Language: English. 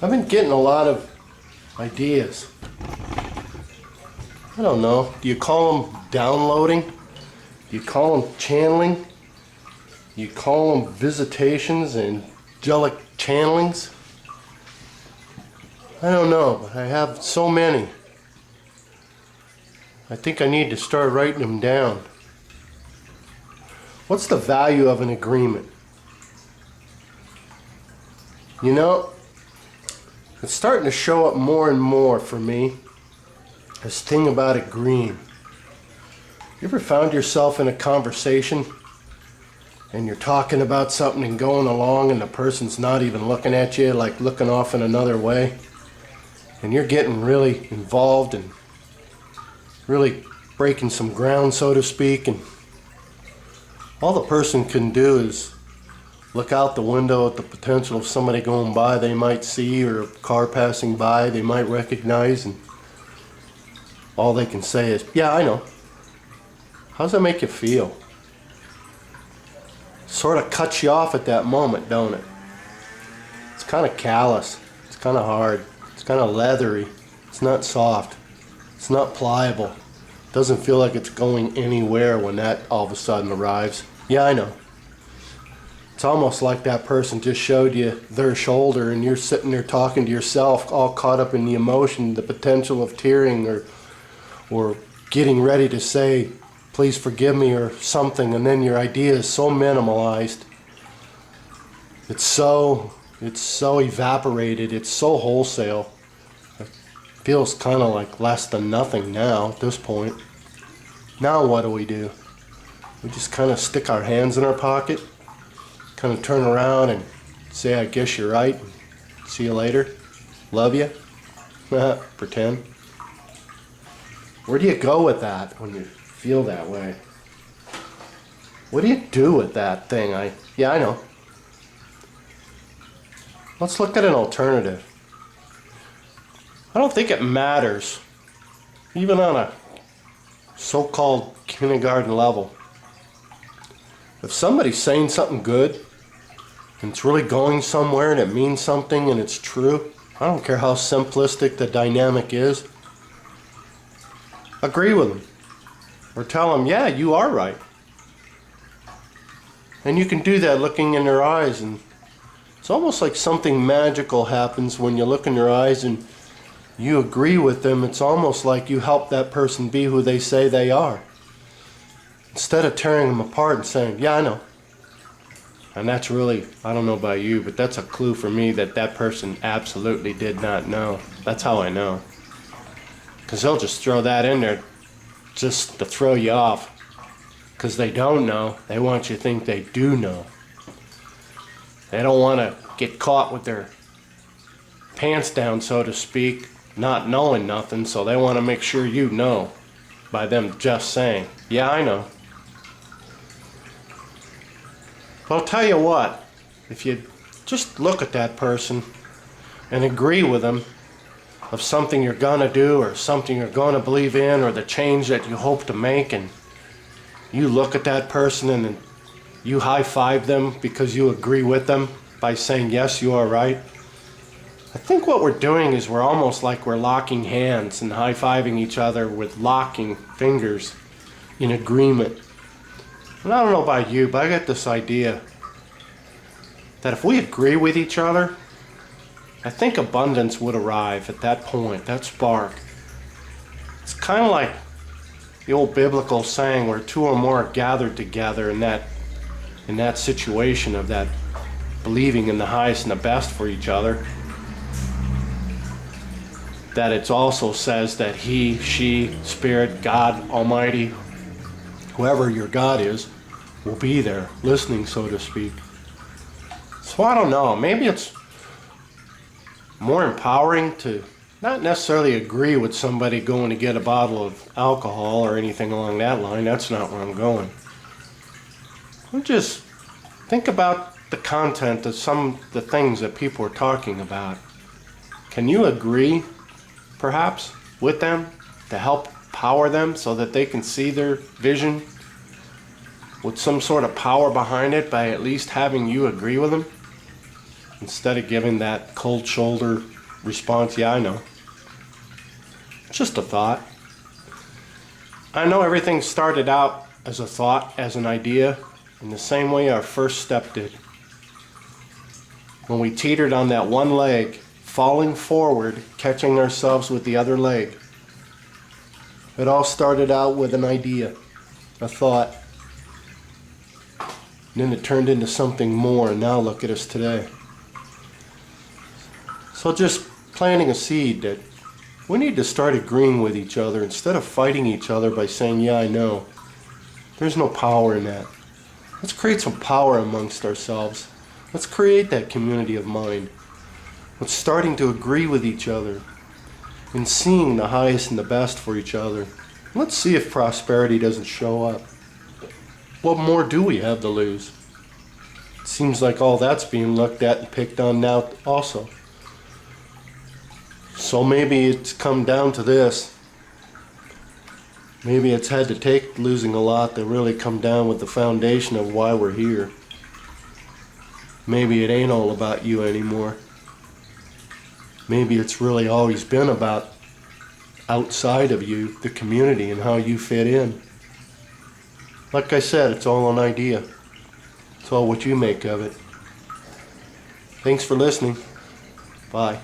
I've been getting a lot of ideas. I don't know. Do you call them downloading? Do you call them channeling? Do you call them visitations and angelic channelings? I don't know, but I have so many. I think I need to start writing them down. What's the value of an agreement? You know, it's starting to show up more and more for me, this thing about agreeing. You ever found yourself in a conversation and you're talking about something and going along and the person's not even looking at you, like looking off in another way, and you're getting really involved and really breaking some ground, so to speak, and all the person can do is look out the window at the potential of somebody going by they might see, or a car passing by they might recognize, and all they can say is, yeah, I know. How does that make you feel? Sort of cuts you off at that moment, don't it? It's kind of callous. It's kind of hard. It's kind of leathery. It's not soft. It's not pliable. It doesn't feel like it's going anywhere when that all of a sudden arrives. Yeah, I know. It's almost like that person just showed you their shoulder and you're sitting there talking to yourself, all caught up in the emotion, the potential of tearing or getting ready to say, please forgive me or something, and then your idea is so minimalized. It's so evaporated, it's so wholesale. It feels kind of like less than nothing now at this point. Now what do? We just kind of stick our hands in our pocket, kind of turn around and say, I guess you're right. See you later. Love you. Pretend. Where do you go with that when you feel that way? What do you do with that thing? Yeah, I know. Let's look at an alternative. I don't think it matters, even on a so-called kindergarten level. If somebody's saying something good, and it's really going somewhere and it means something and it's true, I don't care how simplistic the dynamic is, agree with them. Or tell them, yeah, you are right. And you can do that looking in their eyes, and it's almost like something magical happens when you look in their eyes and you agree with them. It's almost like you help that person be who they say they are. Instead of tearing them apart and saying, yeah, I know. And that's really, I don't know about you, but that's a clue for me that that person absolutely did not know. That's how I know. Because they'll just throw that in there just to throw you off. Because they don't know. They want you to think they do know. They don't want to get caught with their pants down, so to speak, not knowing nothing, so they want to make sure you know by them just saying, yeah, I know. But I'll tell you what, if you just look at that person and agree with them of something you're going to do or something you're going to believe in or the change that you hope to make, and you look at that person and you high-five them because you agree with them by saying, yes, you are right. I think what we're doing is we're almost like we're locking hands and high-fiving each other with locking fingers in agreement. And I don't know about you, but I got this idea that if we agree with each other, I think abundance would arrive at that point, that spark. It's kind of like the old biblical saying where two or more are gathered together in that situation of that believing in the highest and the best for each other. That it also says that He, she, Spirit, God Almighty, whoever your God is, will be there, listening, so to speak. So I don't know, maybe it's more empowering to not necessarily agree with somebody going to get a bottle of alcohol or anything along that line. That's not where I'm going. Just think about the content of some of the things that people are talking about. Can you agree, perhaps, with them to help power them so that they can see their vision with some sort of power behind it by at least having you agree with them? instead of giving that cold shoulder response, yeah, I know. It's just a thought. I know everything started out as a thought, as an idea, in the same way our first step did. When we teetered on that one leg, falling forward, catching ourselves with the other leg. It all started out with an idea, a thought. And then it turned into something more, and now look at us today. So just planting a seed that we need to start agreeing with each other instead of fighting each other by saying, yeah, I know. There's no power in that. Let's create some power amongst ourselves. Let's create that community of mind. Let's starting to agree with each other and seeing the highest and the best for each other. Let's see if prosperity doesn't show up. What more do we have to lose? It seems like all that's being looked at and picked on now also. So maybe it's come down to this. Maybe it's had to take losing a lot to really come down with the foundation of why we're here. Maybe it ain't all about you anymore. Maybe it's really always been about outside of you, the community, and how you fit in. Like I said, it's all an idea. It's all what you make of it. Thanks for listening. Bye.